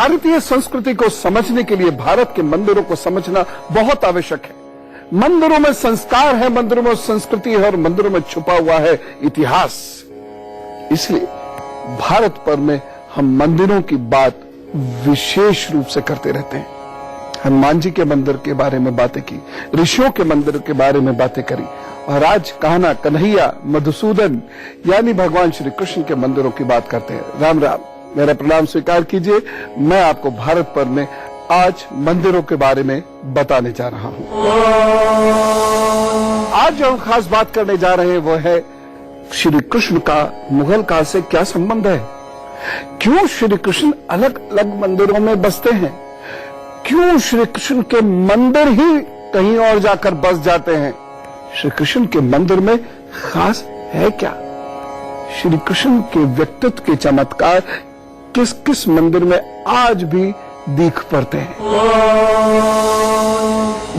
भारतीय संस्कृति को समझने के लिए भारत के मंदिरों को समझना बहुत आवश्यक है। मंदिरों में संस्कार है, मंदिरों में संस्कृति है और मंदिरों में छुपा हुआ है इतिहास। इसलिए भारत पर में हम मंदिरों की बात विशेष रूप से करते रहते हैं। हनुमान जी के मंदिर के बारे में बातें की, ऋषियों के मंदिर के बारे में बातें करी और आज कान्हा, कन्हैया, मधुसूदन यानी भगवान श्री कृष्ण के मंदिरों की बात करते हैं। राम राम, मेरा प्रणाम स्वीकार कीजिए। मैं आपको भारत पर्व में आज मंदिरों के बारे में बताने जा रहा हूं। आज जो हम खास बात करने जा रहे हैं वो है श्री कृष्ण का मुगल काल से क्या संबंध है, क्यों श्री कृष्ण अलग अलग मंदिरों में बसते हैं, क्यों श्री कृष्ण के मंदिर ही कहीं और जाकर बस जाते हैं, श्री कृष्ण के मंदिर में खास है क्या, श्री कृष्ण के व्यक्तित्व के चमत्कार किस किस मंदिर में आज भी दिख पड़ते हैं।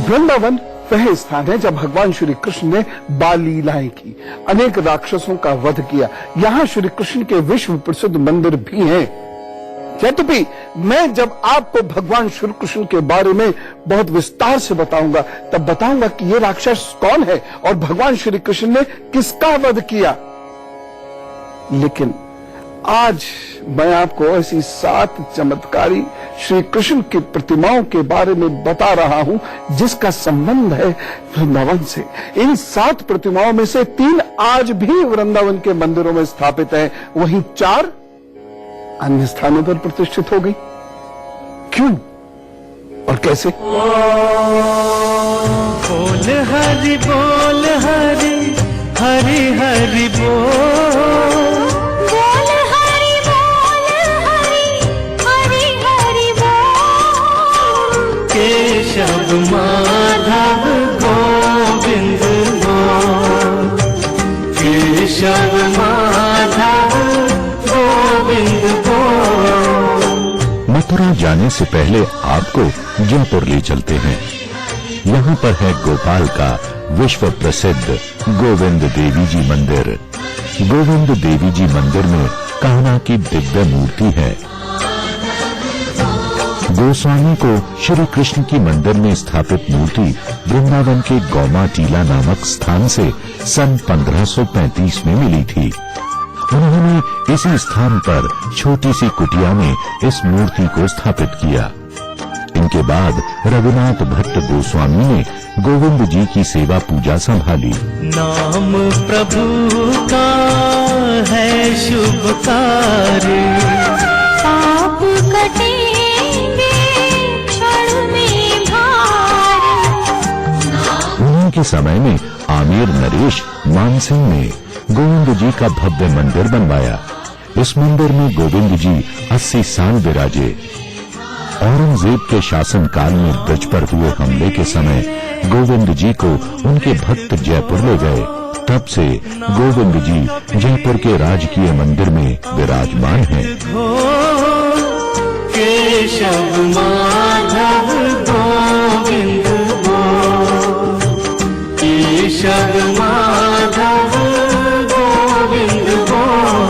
वृंदावन वह स्थान है जब भगवान श्री कृष्ण ने बाल लीलाएं की, अनेक राक्षसों का वध किया। यहां श्री कृष्ण के विश्व प्रसिद्ध मंदिर भी हैं। यद्यपि मैं जब आपको भगवान श्री कृष्ण के बारे में बहुत विस्तार से बताऊंगा तब बताऊंगा कि ये राक्षस कौन है और भगवान श्री कृष्ण ने किसका वध किया। लेकिन आज मैं आपको ऐसी 7 चमत्कारी श्री कृष्ण की प्रतिमाओं के बारे में bता रहा हूं जिसका संबंध है वृंदावन से। इन 7 प्रतिमाओं में से 3 आज भी वृंदावन के मंदिरों में स्थापित हैं, वहीं 4 अन्य स्थानों पर प्रतिष्ठित हो गई। क्यों और कैसे? बोल हरि बोल हरि हरि हरि बोल, बोल हरि हरि हरि बोल, केशव माधव गोविंद बोल, केशव माधव गोविंद बोल। मथुरा जाने से पहले आपको जयपुर ले चलते हैं। यहाँ पर है गोपाल का विश्व प्रसिद्ध गोविंद देवी जी मंदिर। गोविंद देवी जी मंदिर में कान्हा की दिव्य मूर्ति है। गोस्वामी को श्री कृष्ण की मंदिर में स्थापित मूर्ति वृंदावन के गौमा टीला नामक स्थान से सन 1535 में मिली थी। उन्होंने इसी स्थान पर छोटी सी कुटिया में इस मूर्ति को स्थापित किया। इनके बाद रघुनाथ भट्ट गोस्वामी ने गोविंद जी की सेवा पूजा संभाली। नाम प्रभु का है शुभ कार्य, पाप कटेंगे क्षण में भार। उन्हीं के समय में आमेर नरेश मानसिंह ने गोविंद जी का भव्य मंदिर बनवाया। इस मंदिर में गोविंद जी 80 साल विराजे। औरंगजेब के शासन काल में ब्रज पर हुए हमले के समय गोविंद जी को उनके भक्त जयपुर ले गए। तब से गोविंद जी जयपुर के राजकीय मंदिर में विराजमान हैं। केशव माधव गोविंद बोल, केशव माधव गोविंद बोल।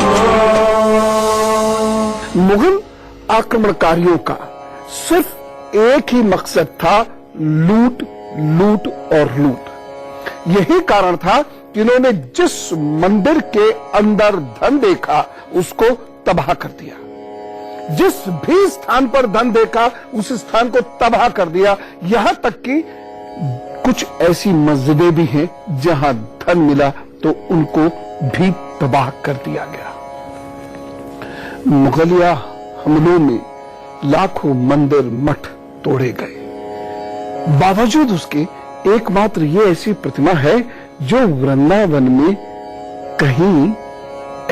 मुगल आक्रमणकारियों का सिर्फ एक ही मकसद था, लूट लूट और लूट। यही कारण था कि इन्होंने जिस मंदिर के अंदर धन देखा उसको तबाह कर दिया। जिस भी स्थान पर धन देखा उस स्थान को तबाह कर दिया। यहां तक कि कुछ ऐसी मस्जिदें भी हैं जहां धन मिला तो उनको भी तबाह कर दिया गया। मुगलिया हमलों में लाखों मंदिर मठ तोड़े गए। बावजूद उसके एकमात्र ये ऐसी प्रतिमा है जो वृंदावन में कहीं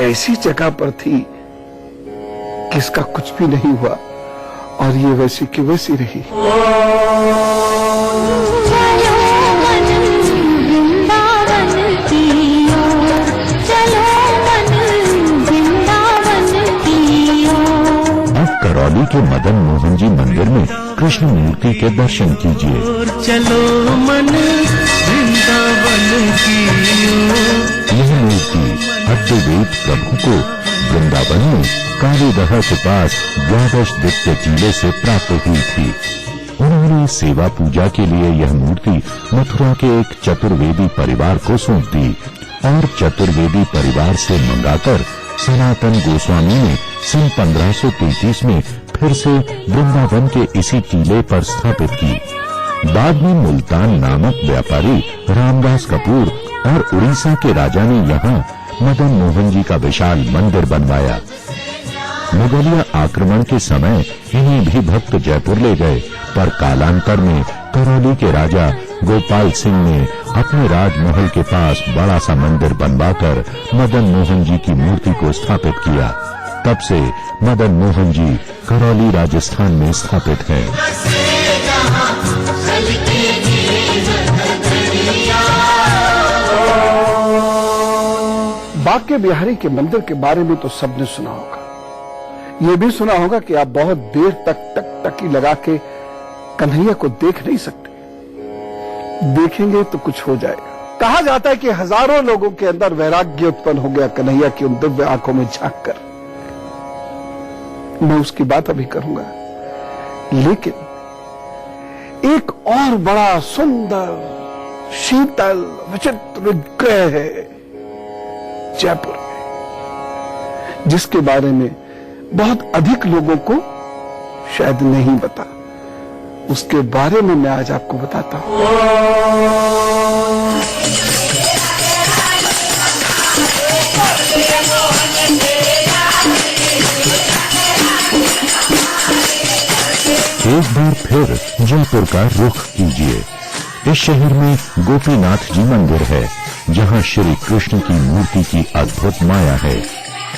ऐसी जगह पर थी कि इसका कुछ भी नहीं हुआ और ये वैसी की वैसी रही। करौली के मदन मोहन जी मंदिर में कृष्ण मूर्ति के दर्शन कीजिए। चलो मन वृंदावन की ओर, यह मूर्ति अद्वैत प्रभु को वृंदावन में कालीदह के पास द्वादश दित्य टीले से प्राप्त हुई थी। उन्होंने सेवा पूजा के लिए यह मूर्ति मथुरा के एक चतुर्वेदी परिवार को सौंप दी और चतुर्वेदी परिवार से मंगाकर सनातन गोस्वामी ने सन 1533 में फिर से वृंदावन के इसी टीले पर स्थापित की। बाद में मुल्तान नामक व्यापारी रामदास कपूर और उड़ीसा के राजा ने यहाँ मदन मोहन जी का विशाल मंदिर बनवाया। मुगलिया आक्रमण के समय इन्हें भी भक्त जयपुर ले गए, पर कालांतर में करौली के राजा गोपाल सिंह ने अपने राजमहल के पास बड़ा सा मंदिर बनवाकर मदन मोहन जी की मूर्ति को स्थापित किया। तब से मदन मोहन जी करौली राजस्थान में स्थापित हैं। बांके बिहारी के मंदिर के बारे में तो सबने सुना होगा। ये भी सुना होगा कि आप बहुत देर तक टकटकी लगा के कन्हैया को देख नहीं सकते, देखेंगे तो कुछ हो जाएगा। कहा जाता है कि हजारों लोगों के अंदर वैराग्य उत्पन्न हो गया कन्हैया की उन दिव्य आंखों में झांक कर। मैं उसकी बात अभी करूंगा, लेकिन एक और बड़ा सुंदर शीतल विचित्र ग्रह है जयपुर में, जिसके बारे में बहुत अधिक लोगों को शायद नहीं पता। उसके बारे में मैं आज आपको बताता हूं। एक बार फिर जयपुर का रुख कीजिए। इस शहर में गोपीनाथ जी मंदिर है, जहां श्री कृष्ण की मूर्ति की अद्भुत माया है।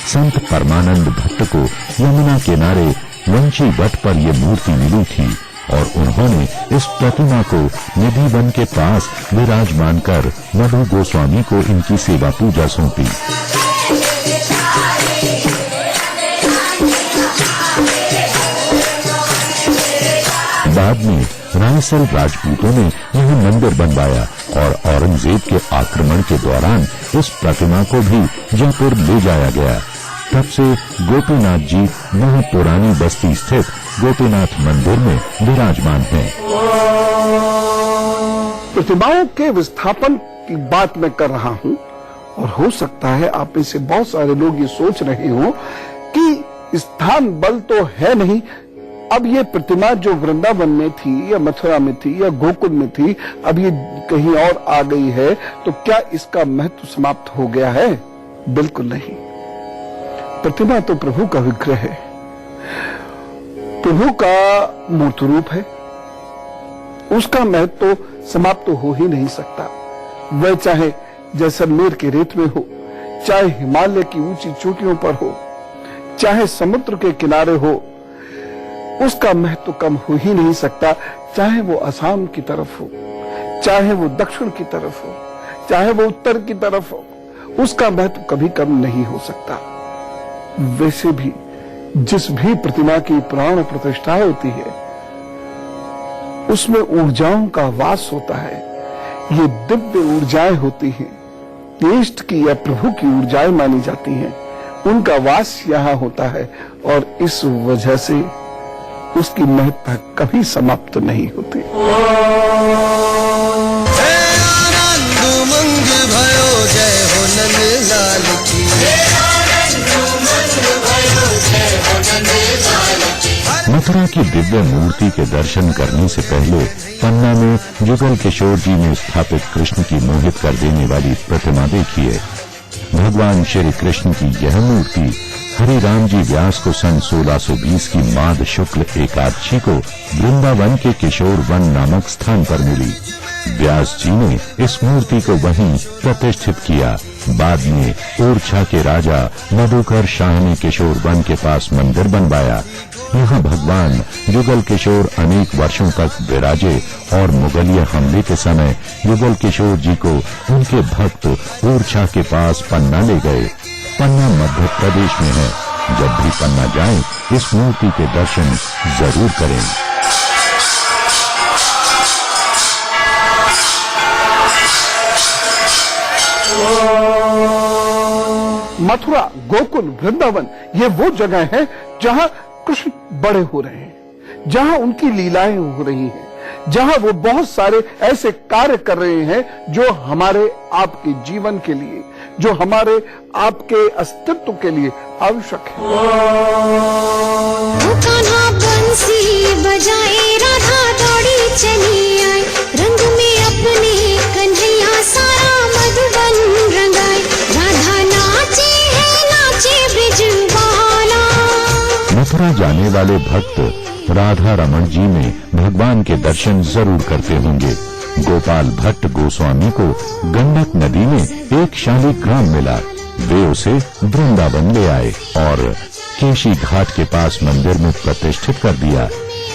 संत परमानंद भट्ट को यमुना किनारे वंशी वट पर यह मूर्ति मिली थी और उन्होंने इस प्रतिमा को निधि वन के पास विराजमान कर मधु गोस्वामी को इनकी सेवा पूजा सौंपी। बाद में रायसल राजपूतों ने यह मंदिर बनवाया और औरंगजेब के आक्रमण के दौरान इस प्रतिमा को भी जयपुर ले जाया गया। तब से गोपीनाथ जी वही पुरानी बस्ती स्थित गोपीनाथ मंदिर में विराजमान हैं। प्रतिमाओं के विस्थापन की बात मैं कर रहा हूं और हो सकता है आप में से बहुत सारे लोग ये सोच रहे हो कि स्थान बल तो है नहीं, अब ये प्रतिमा जो वृंदावन में थी या मथुरा में थी या गोकुल में थी, अब ये कहीं और आ गई है, तो क्या इसका महत्व समाप्त हो गया है? बिल्कुल नहीं। प्रतिमा तो प्रभु का विग्रह है, प्रभु का मूर्त रूप है, उसका महत्व तो समाप्त तो हो ही नहीं सकता। वह चाहे जैसलमेर के रेत में हो, चाहे हिमालय की ऊंची चोटियों पर हो, चाहे समुद्र के किनारे हो, उसका महत्व कम हो ही नहीं सकता। चाहे वो असम की तरफ हो, चाहे वो दक्षिण की तरफ हो, चाहे वो उत्तर की तरफ हो, उसका महत्व कभी कम नहीं हो सकता। वैसे भी जिस भी प्रतिमा की प्राण प्रतिष्ठा होती है, उसमें ऊर्जाओं का वास होता है। ये दिव्य ऊर्जाएं होती हैं, इष्ट की या प्रभु की ऊर्जाएं मानी जाती हैं, उनका वास यहाँ होता है और इस वजह से उसकी महत्ता कभी समाप्त नहीं होती। आनंद मंग भयो जय हो नंदलाल की। मथुरा की दिव्य मूर्ति के दर्शन करने से पहले पन्ना में जुगल किशोर जी ने स्थापित कृष्ण की मोहित कर देने वाली प्रतिमा देखिए। भगवान श्री कृष्ण की यह मूर्ति हरिराम जी व्यास को सन 1620 की माघ शुक्ल एकादशी को वृंदावन के किशोर वन नामक स्थान पर मिली। व्यास जी ने इस मूर्ति को वहीं प्रतिष्ठित किया। बाद में ओरछा के राजा मधुकर शाह ने किशोर वन के पास मंदिर बनवाया। यहाँ भगवान जुगल किशोर अनेक वर्षों तक विराजे और मुगलिया हमले के समय जुगल किशोर जी को उनके भक्त ओरछा के पास पन्ना ले गए। पन्ना मध्य प्रदेश में है। जब भी पन्ना जाएं, इस मूर्ति के दर्शन जरूर करें। मथुरा, गोकुल, वृंदावन ये वो जगह है जहां कृष्ण बड़े हो रहे हैं, जहां उनकी लीलाएं हो रही हैं, जहां वो बहुत सारे ऐसे कार्य कर रहे हैं जो हमारे आपके जीवन के लिए, जो हमारे आपके अस्तित्व के लिए आवश्यक है। वो कान्हा बंसी बजाए, राधा दौड़ी चली आई, रंग में अपने कन्हैया सारा मधुबन रंगाए, राधा नाचे है नाचे ब्रिजवाला। मथुरा जाने वाले भक्त राधा रमण जी में भगवान के दर्शन जरूर करते होंगे। गोपाल भट्ट गोस्वामी को गंडक नदी में एक शालिग्राम मिला। वे उसे वृंदावन ले आए और केशी घाट के पास मंदिर में प्रतिष्ठित कर दिया।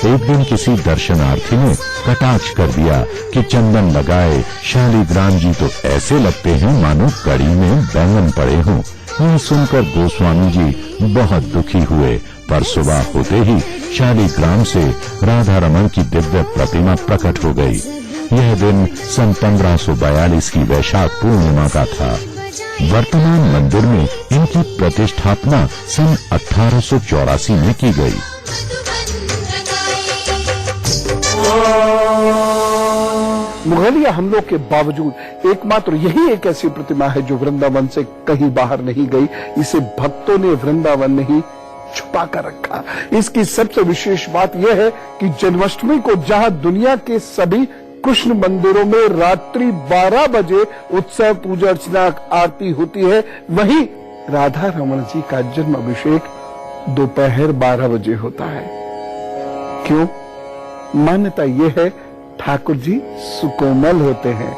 एक दिन किसी दर्शनार्थी ने कटाक्ष कर दिया कि चंदन लगाए शालिग्राम जी तो ऐसे लगते हैं मानो कड़ी में बैंगन पड़े हों। यह सुनकर गोस्वामी जी बहुत दुखी हुए, पर सुबह होते ही शालिग्राम से राधा रमण की दिव्य प्रतिमा प्रकट हो गई। यह दिन सन 1542 की वैशाख पूर्णिमा का था। वर्तमान मंदिर में इनकी प्रतिष्ठापना सन 1884 में की गई। मुगलिया हमलों के बावजूद एकमात्र यही एक ऐसी प्रतिमा है जो वृंदावन से कहीं बाहर नहीं गई। इसे भक्तों ने वृंदावन में ही छुपा कर रखा। इसकी सबसे विशेष बात यह है कि जन्माष्टमी को जहां दुनिया के सभी कृष्ण मंदिरों में रात्रि 12 बजे उत्सव, पूजा अर्चना, आरती होती है, वहीं राधा रमण जी का जन्म अभिषेक दोपहर 12 बजे होता है। क्यों? मान्यता यह है ठाकुर जी सुकोमल होते हैं,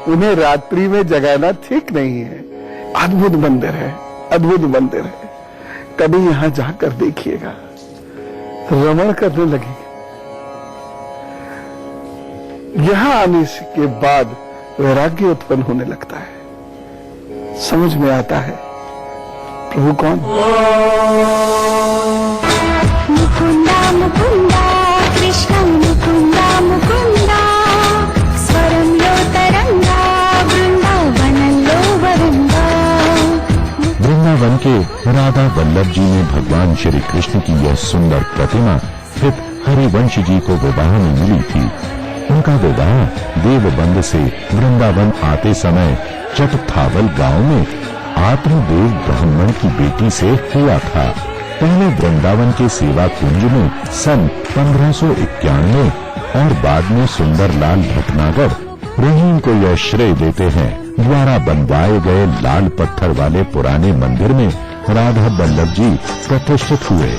उन्हें रात्रि में जगाना ठीक नहीं है। अद्भुत मंदिर है, अद्भुत मंदिर है। कभी यहां जाकर देखिएगा, रमण करने लगेगा। यहां आने के बाद वैराग्य उत्पन्न होने लगता है, समझ में आता है प्रभु कौन। मुकुंदा मुकुंदा कृष्ण मुकुंदा मुकुंदा, स्वरम लो तरंगा वृंदावनलो वरंगा। वृंदावन के राधा वल्लभ जी ने भगवान श्री कृष्ण की यह सुंदर प्रतिमा फिर हरिवंश जी को विवाह में मिली थी। उनका विवाह देवबंद से वृंदावन आते समय चटथावल गांव में आत्मदेव ब्राह्मण की बेटी से हुआ था। पहले वृंदावन के सेवा कुंज में सन 1591 और बाद में सुंदरलाल भटनागर रहीम को यह श्रेय देते हैं द्वारा बनवाए गए लाल पत्थर वाले पुराने मंदिर में राधा वल्लभ जी प्रतिष्ठित हुए।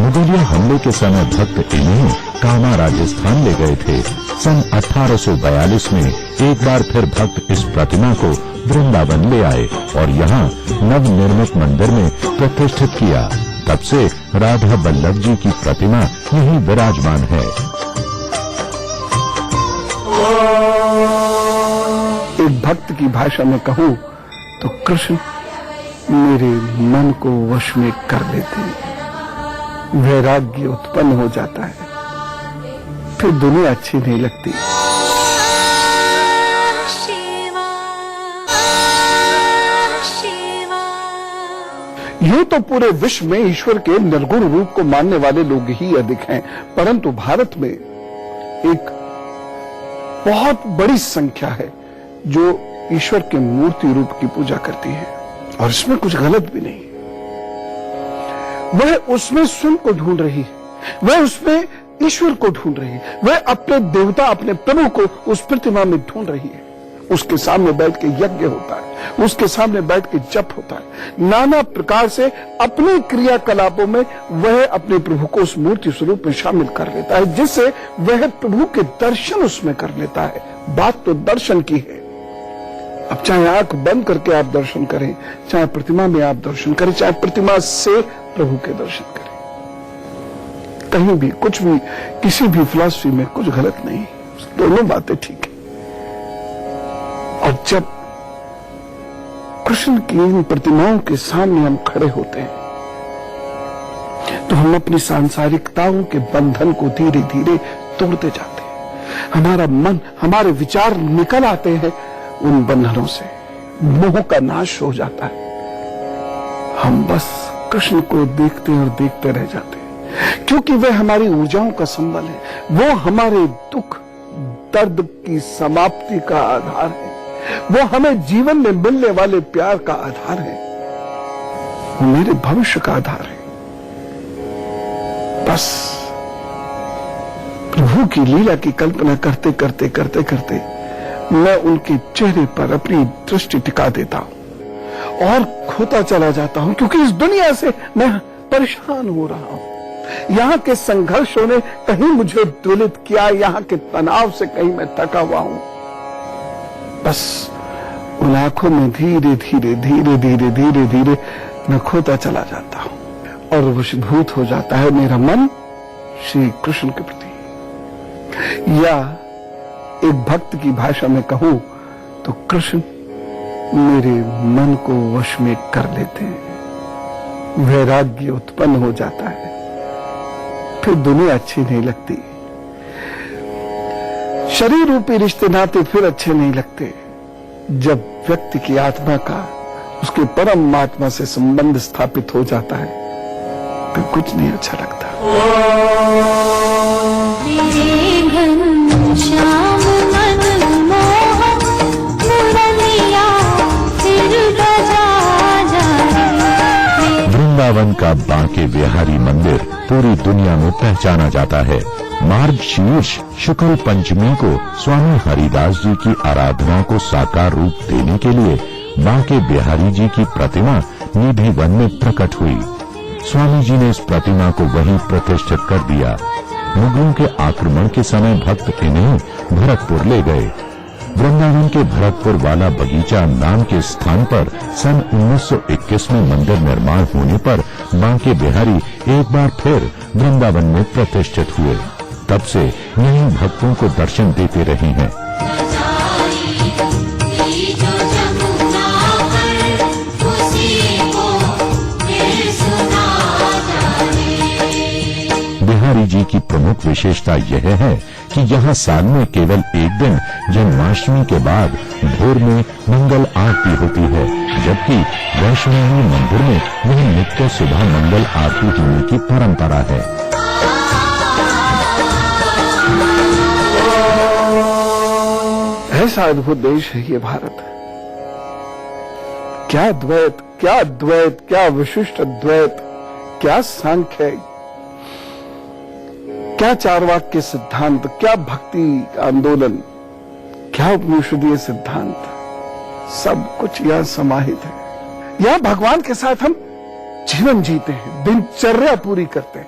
मुगलिया हमले के समय भक्त इन्हें कामा राजस्थान ले गए थे। सन 1842 में एक बार फिर भक्त इस प्रतिमा को वृंदावन ले आए और यहाँ नवनिर्मित मंदिर में प्रतिष्ठित किया। तब से राधा वल्लभ जी की प्रतिमा यहीं विराजमान है। एक भक्त की भाषा में कहूं तो कृष्ण मेरे मन को वश में कर लेते हैं। वैराग्य उत्पन्न हो जाता है, फिर दुनिया अच्छी नहीं लगती। यूं तो पूरे विश्व में ईश्वर के निर्गुण रूप को मानने वाले लोग ही अधिक हैं, परंतु भारत में एक बहुत बड़ी संख्या है जो ईश्वर के मूर्ति रूप की पूजा करती है, और इसमें कुछ गलत भी नहीं। वह उसमें स्वयं को ढूंढ रही है, वह उसमें ईश्वर को ढूंढ रही है, वह अपने देवता, अपने प्रभु को उस प्रतिमा में ढूंढ रही है। उसके सामने बैठ के यज्ञ होता है, उसके सामने बैठ के जप होता है। नाना प्रकार से अपने क्रियाकलापों में वह अपने प्रभु को उस मूर्ति स्वरूप में शामिल कर लेता है, जिससे वह प्रभु के दर्शन उसमें कर लेता है। बात तो दर्शन की है। अब चाहे आंख बंद करके आप दर्शन करें, चाहे प्रतिमा में आप दर्शन करें, चाहे प्रतिमा से प्रभु के दर्शन करें, कहीं भी कुछ भी किसी भी फिलॉसफी में कुछ गलत नहीं, दोनों बातें ठीक है। और जब कृष्ण की इन प्रतिमाओं के सामने हम खड़े होते हैं तो हम अपनी सांसारिकताओं के बंधन को धीरे धीरे तोड़ते जाते हैं। हमारा मन, हमारे विचार निकल आते हैं उन बंधनों से, मोह का नाश हो जाता है। हम बस कृष्ण को देखते और देखते रह जाते हैं, क्योंकि वे हमारी ऊर्जाओं का संबल है। वो हमारे दुख दर्द की समाप्ति का आधार है। वो हमें जीवन में मिलने वाले प्यार का आधार है। वो मेरे भविष्य का आधार है। बस प्रभु की लीला की कल्पना करते करते करते करते मैं उनके चेहरे पर अपनी दृष्टि टिका देता हूं और खोता चला जाता हूं, क्योंकि इस दुनिया से मैं परेशान हो रहा हूं। यहाँ के संघर्षों ने कहीं मुझे द्विलित किया, यहाँ के तनाव से कहीं मैं थका हुआ हूं। बस उन आंखों में धीरे धीरे धीरे धीरे धीरे धीरे मैं खोता चला जाता हूं और वशीभूत हो जाता है मेरा मन श्री कृष्ण के प्रति। या एक भक्त की भाषा में कहूं तो कृष्ण मेरे मन को वश में कर लेते हैं। वैराग्य उत्पन्न हो जाता है, फिर दुनिया अच्छी नहीं लगती, शरीर रूपी रिश्ते नाते फिर अच्छे नहीं लगते। जब व्यक्ति की आत्मा का उसके परम आत्मा से संबंध स्थापित हो जाता है, फिर कुछ नहीं अच्छा लगता। श्याम मन मोह मुरलिया फिर बजा जाए। वृंदावन का बांके बिहारी मंदिर पूरी दुनिया में पहचाना जाता है। मार्गशीर्ष शुक्ल पंचमी को स्वामी हरिदास जी की आराधना को साकार रूप देने के लिए बांके बिहारी जी की प्रतिमा निधि वन में प्रकट हुई। स्वामी जी ने इस प्रतिमा को वहीं प्रतिष्ठित कर दिया। मुगलों के आक्रमण के समय भक्त इन्हें भरतपुर ले गए। वृंदावन के भरतपुर वाला बगीचा नाम के स्थान पर सन 1921 में मंदिर निर्माण होने पर बांके बिहारी एक बार फिर वृंदावन में प्रतिष्ठित हुए। तब से यहीं भक्तों को दर्शन देते रहे हैं। बिहारी जी की प्रमुख विशेषता यह है कि यहाँ साल में केवल एक दिन जन्माष्टमी के बाद भोर में मंगल आरती होती है, जबकि वैष्णवी मंदिर में यह नित्य सुबह मंगल आरती होने की परंपरा है। ऐसा अद्भुत देश है ये भारत। क्या द्वैत, क्या द्वैत, क्या विशिष्ट द्वैत, क्या सांख्य, क्या चारवाक्य सिद्धांत, क्या भक्ति आंदोलन, क्या उपनिषदीय सिद्धांत, सब कुछ यहां समाहित है। यहां भगवान के साथ हम जीवन जीते हैं, दिनचर्या पूरी करते हैं।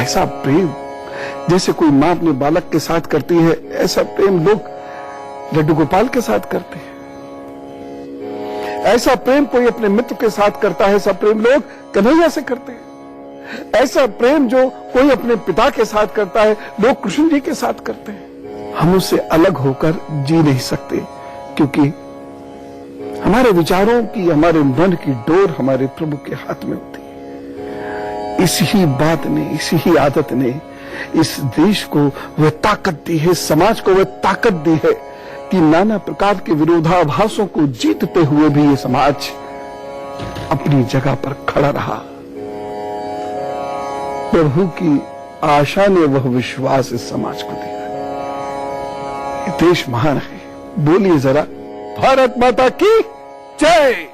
ऐसा प्रेम जैसे कोई मां अपने बालक के साथ करती है, ऐसा प्रेम लोग लड्डू गोपाल के साथ करते हैं। ऐसा प्रेम कोई अपने मित्र के साथ करता है, ऐसा प्रेम लोग कन्हैया से करते हैं। ऐसा प्रेम जो कोई अपने पिता के साथ करता है, लोग कृष्ण जी के साथ करते हैं। हम उससे अलग होकर जी नहीं सकते, क्योंकि हमारे विचारों की, हमारे मन की डोर हमारे प्रभु के हाथ में होती है। इसी बात ने, इसी ही आदत ने इस देश को वह ताकत दी है, समाज को वह ताकत दी है कि नाना प्रकार के विरोधाभासों को जीतते हुए भी ये समाज अपनी जगह पर खड़ा रहा। प्रभु की आशा ने वह विश्वास इस समाज को दिया। ये देश महान है। बोलिए जरा, भारत माता की जय।